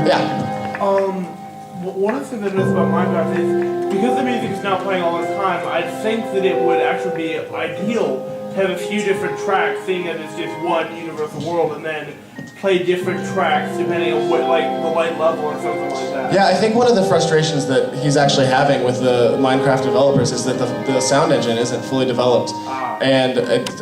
Yeah. One of the things I noticed about Minecraft is because the music is now playing all the time, I think that it would actually be ideal to have a few different tracks, seeing as it's just one universal world, and then play different tracks depending on what, like, the light level or something like that. Yeah, I think one of the frustrations that he's actually having with the Minecraft developers is that the sound engine isn't fully developed. And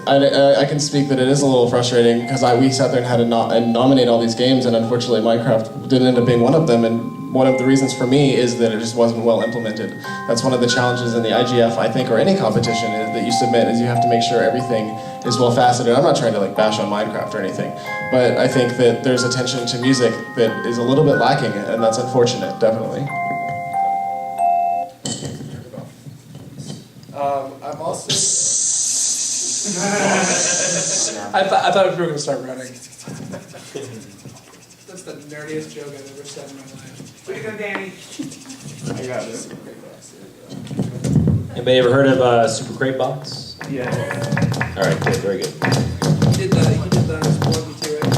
I can speak that it is a little frustrating because we sat there and had to nominate all these games, and unfortunately Minecraft didn't end up being one of them. And one of the reasons for me is that it just wasn't well implemented. That's one of the challenges in the IGF, I think, or any competition is that you submit, is you have to make sure everything is well faceted. I'm not trying to like bash on Minecraft or anything, but I think that there's attention to music that is a little bit lacking, and that's unfortunate, definitely. I'm also... I thought we were going to start running. That's the nerdiest joke I've ever said in my life. Way to go, Danny. I got this. Anybody ever heard of Super Crate Box? Yeah. All right, good, very good. He did the 1v2, right?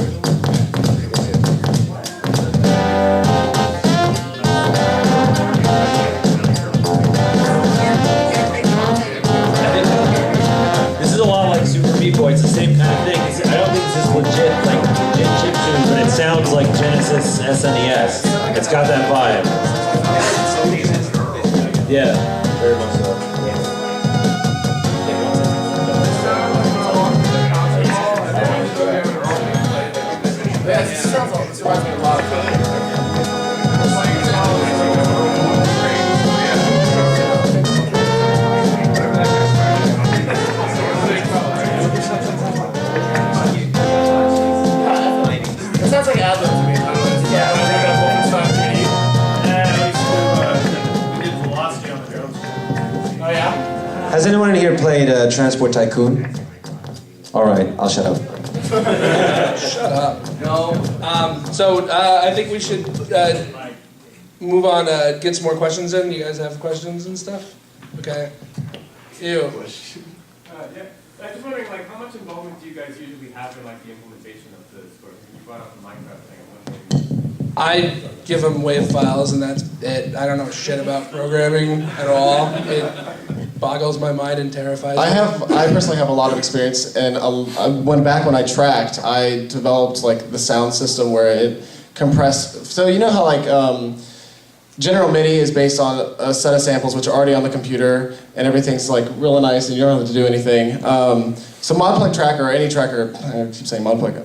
This is a lot like Super Meat Boy. It's the same kind of thing. I don't think this is legit, like legit chiptune, but it sounds like Genesis SNES. It's got that vibe. Yeah, very much so. It sounds like Adler to me. Oh yeah? Has anyone in here played Transport Tycoon? All right, I'll shut up. Shut up. No. I think we should move on, get some more questions in. You guys have questions and stuff? Okay. You. Yeah. I was just wondering, like, how much involvement do you guys usually have in, like, the implementation of the score? You brought up the Minecraft thing. I give them WAV files and that's it. I don't know shit about programming at all. It boggles my mind and terrifies me. I personally have a lot of experience, and when I tracked, I developed like the sound system where it compressed. So you know how like General MIDI is based on a set of samples which are already on the computer, and everything's like real nice, and you don't have to do anything. So ModPlug Tracker, or any tracker, I keep saying ModPlug.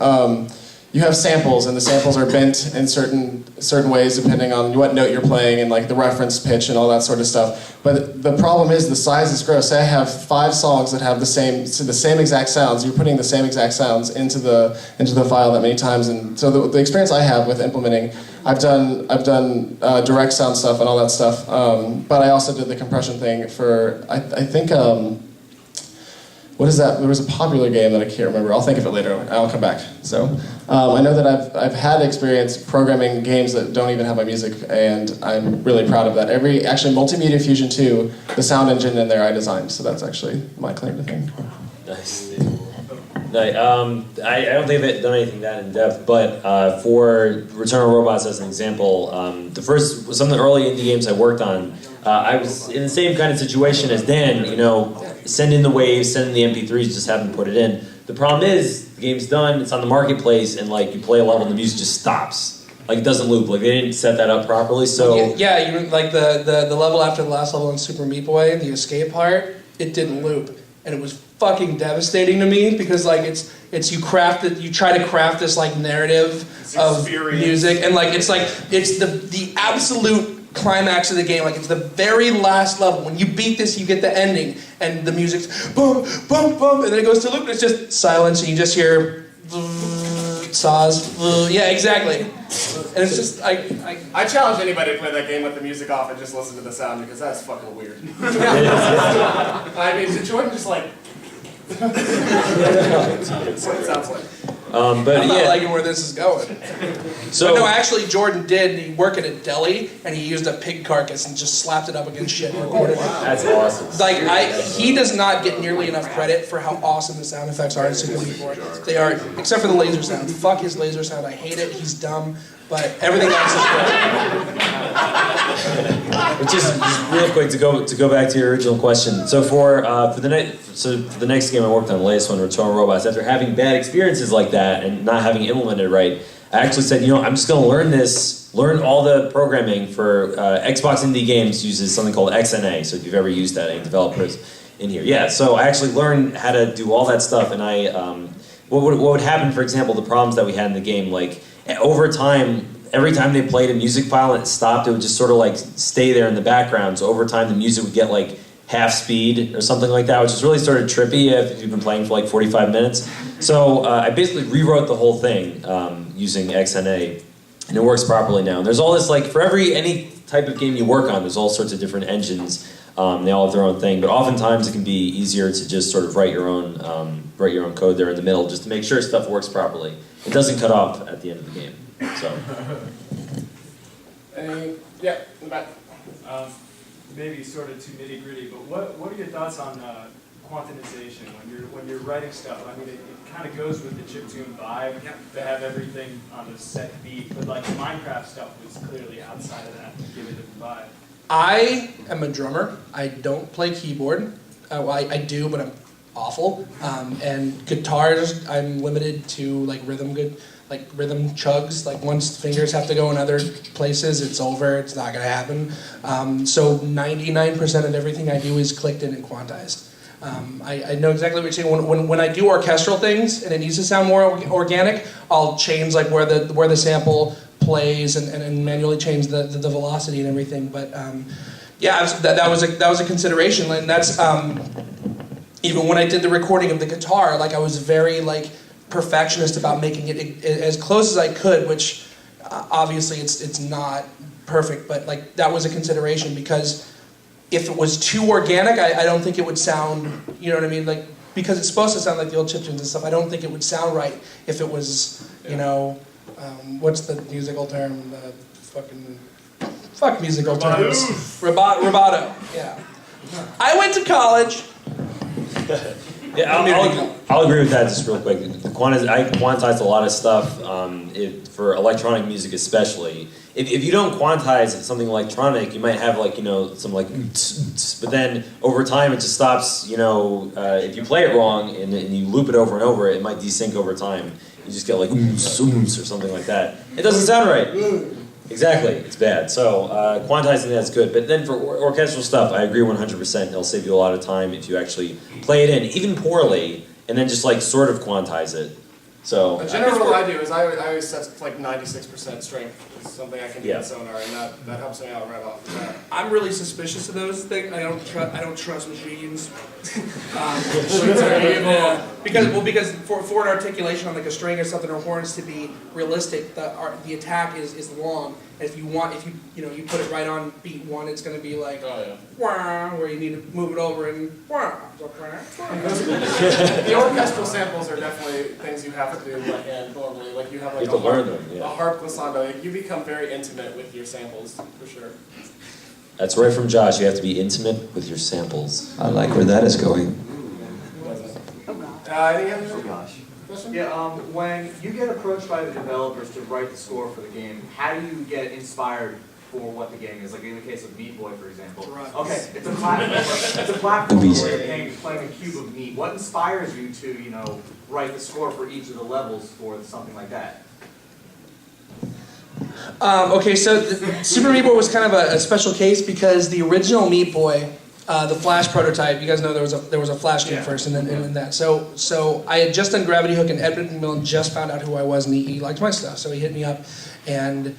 You have samples, and the samples are bent in certain ways depending on what note you're playing and like the reference pitch and all that sort of stuff. But the problem is the size is gross. Say I have 5 songs that have the same exact sounds. You're putting the same exact sounds into the file that many times, and so the experience I have with implementing, I've done direct sound stuff and all that stuff. But I also did the compression thing for I think. What is that? There was a popular game that I can't remember. I'll think of it later. I'll come back. So I know that I've had experience programming games that don't even have my music, and I'm really proud of that. Actually, Multimedia Fusion 2, the sound engine in there I designed, so that's actually my claim to fame. Nice. I don't think I've done anything that in depth, but for Return of Robots as an example, some of the early indie games I worked on, I was in the same kind of situation as Dan, you know, send in the waves, send in the MP3s, just have them put it in. The problem is, the game's done, it's on the marketplace, and like you play a level and the music just stops. Like it doesn't loop, like they didn't set that up properly, so... Yeah, you like the level after the last level in Super Meat Boy, the escape part, it didn't loop. And it was fucking devastating to me because like it's you try to craft this like narrative of music, and like it's the absolute climax of the game. Like it's the very last level. When you beat this, you get the ending, and the music's boom, boom, boom, and then it goes to loop, and it's just silence, and you just hear saws. Yeah, exactly. And it's just I challenge anybody to play that game with the music off and just listen to the sound, because that's fucking weird. I mean, Jordan just like. That's what it sounds like. But I'm not liking where this is going. So but no, actually, Jordan did. He worked at a deli, and he used a pig carcass and just slapped it up against shit and recorded it. That's awesome. Like he does not get nearly enough credit for how awesome the sound effects are in Super Meat Boy. They are, except for the laser sound. Fuck his laser sound. I hate it. He's dumb. but everything else is great. But just real quick to go back to your original question. So for the next game I worked on, the latest one, Return of Robots, after having bad experiences like that and not having it implemented right, I actually said, I'm just going to learn all the programming for Xbox indie games uses something called XNA. So if you've ever used that, any developers in here, yeah. So I actually learned how to do all that stuff, and what would happen, for example, the problems that we had in the game, like over time. Every time they played a music file and it stopped, it would just sort of like stay there in the background. So over time, the music would get like half speed or something like that, which is really sort of trippy if you've been playing for like 45 minutes. So I basically rewrote the whole thing using XNA, and it works properly now. And there's all this, like, for any type of game you work on, there's all sorts of different engines. They all have their own thing, but oftentimes it can be easier to just sort of write your own code there in the middle, just to make sure stuff works properly. It doesn't cut off at the end of the game. So. Yeah, in the back. Maybe sort of too nitty gritty, but what are your thoughts on quantization when you're writing stuff? I mean, it kind of goes with the chiptune vibe to have everything on a set beat, but like Minecraft stuff was clearly outside of that to give it a different vibe. I am a drummer. I don't play keyboard. Well, I do, but I'm awful. And guitars, I'm limited to like rhythm chugs. Like once fingers have to go in other places, it's over. It's not gonna happen. So 99% of everything I do is clicked in and quantized. I know exactly what you're saying. When I do orchestral things and it needs to sound more organic, I'll change like where the sample plays and manually change the velocity and everything. But yeah, that was a consideration, and that's even when I did the recording of the guitar, like I was very like perfectionist about making it as close as I could, which obviously it's not perfect, but like that was a consideration, because if it was too organic, I don't think it would sound, you know what I mean, like, because it's supposed to sound like the old chiptunes and stuff. I don't think it would sound right if it was, what's the musical term? The fuck musical terms. Rubato. Yeah. I went to college. Yeah, I'll agree with that just real quick. I quantized a lot of stuff for electronic music especially. If you don't quantize something electronic, you might have some but then over time it just stops, if you play it wrong and you loop it over and over, it might desync over time. You just get like or something like that. It doesn't sound right. Exactly, it's bad. So quantizing that's good. But then for orchestral stuff, I agree 100%. It'll save you a lot of time if you actually play it in, even poorly, and then just like sort of quantize it. So the general rule I do is I always set like 96% strength. It's something I can do in Sonar, and that helps me out right off the bat. I'm really suspicious of those things. I don't trust machines. Machines are evil. Because for an articulation on like a string or something, or horns to be realistic, the attack is long. And if you put it right on beat one, it's going to be like wah, where you need to move it over and wah. The orchestral samples are definitely things you have to do by hand normally. Like you have like a harp glissando. You become very intimate with your samples for sure. That's right from Josh. You have to be intimate with your samples. I like where that is going. Any other question? Yeah, when you get approached by the developers to write the score for the game, how do you get inspired for what the game is? Like in the case of Meat Boy, for example. Okay, it's a platform where you're playing a cube of meat. What inspires you to, write the score for each of the levels for something like that? Okay, so Super Meat Boy was kind of a special case because the original Meat Boy, the Flash prototype, you guys know there was a Flash game first, and then that. So I had just done Gravity Hook, and Edmund McMillan just found out who I was, and he liked my stuff. So he hit me up, and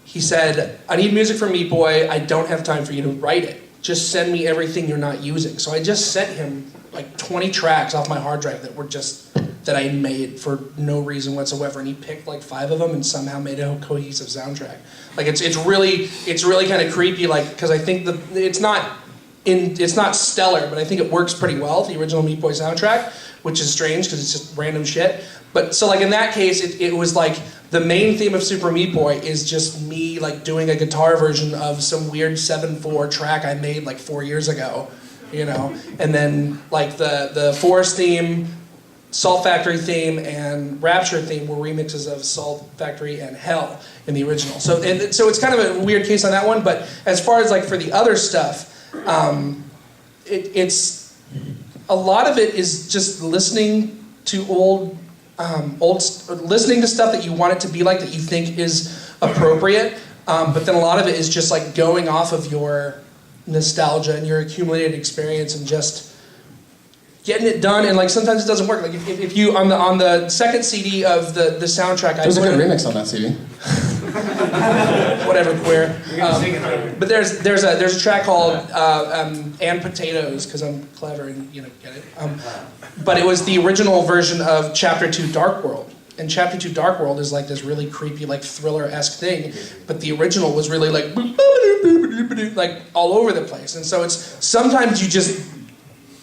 he said, "I need music for Meat Boy. I don't have time for you to write it. Just send me everything you're not using." So I just sent him like 20 tracks off my hard drive that I made for no reason whatsoever, and he picked like 5 of them and somehow made a cohesive soundtrack. Like it's really kind of creepy, like, because I think it's not stellar, but I think it works pretty well, the original Meat Boy soundtrack, which is strange because it's just random shit. But so like in that case, it was like the main theme of Super Meat Boy is just me like doing a guitar version of some weird 7/4 track I made like 4 years ago, and then like the forest theme Salt Factory theme and Rapture theme were remixes of Salt Factory and Hell in the original. So it's kind of a weird case on that one. But as far as like for the other stuff, it's a lot of it is just listening to listening to stuff that you want it to be like, that you think is appropriate. But then a lot of it is just like going off of your nostalgia and your accumulated experience and just getting it done. And like sometimes it doesn't work. Like if you on the second CD of the soundtrack, There's a good remix on that CD. Whatever, queer. But there's a track called "And Potatoes" because I'm clever and get it. But it was the original version of Chapter 2 Dark World. And Chapter 2 Dark World is like this really creepy, like thriller-esque thing, but the original was really like all over the place. And so it's sometimes you just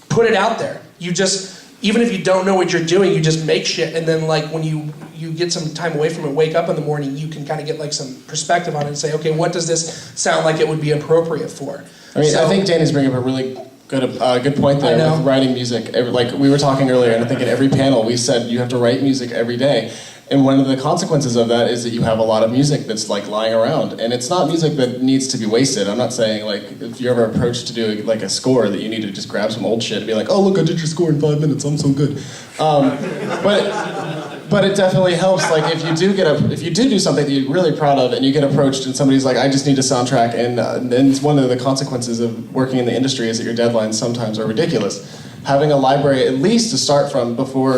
put it out there. You just, even if you don't know what you're doing, you just make shit, and then like when you get some time away from it, wake up in the morning, you can kind of get like some perspective on it and say, okay, what does this sound like it would be appropriate for? I mean, I think Danny's bringing up a really good point there with writing music. Like we were talking earlier, and I think in every panel we said you have to write music every day. And one of the consequences of that is that you have a lot of music that's like lying around, and it's not music that needs to be wasted. I'm not saying like if you're ever approached to do like a score that you need to just grab some old shit and be like, oh look, I did your score in 5 minutes, I'm so good. But it definitely helps. Like if you do something that you're really proud of, and you get approached, and somebody's like, I just need a soundtrack, and one of the consequences of working in the industry is that your deadlines sometimes are ridiculous. Having a library at least to start from before,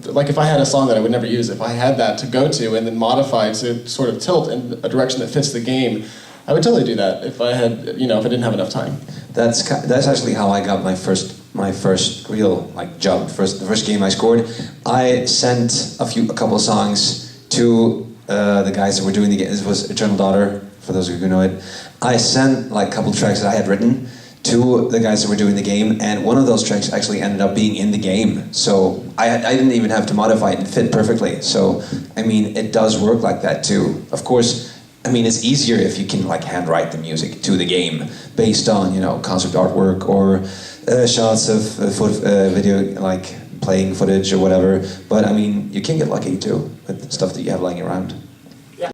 like if I had a song that I would never use, if I had that to go to and then modify to sort of tilt in a direction that fits the game, I would totally do that if I had, if I didn't have enough time. That's actually how I got my first real job. The first game I scored. I sent a couple of songs to the guys that were doing the game. This was Eternal Daughter, for those of you who know it. I sent a couple tracks that I had written to the guys that were doing the game, and one of those tracks actually ended up being in the game. So I didn't even have to modify it and fit perfectly. So, I mean, it does work like that too. Of course, I mean, it's easier if you can handwrite the music to the game based on, concept artwork or shots of video, playing footage or whatever. But I mean, you can get lucky too with stuff that you have lying around.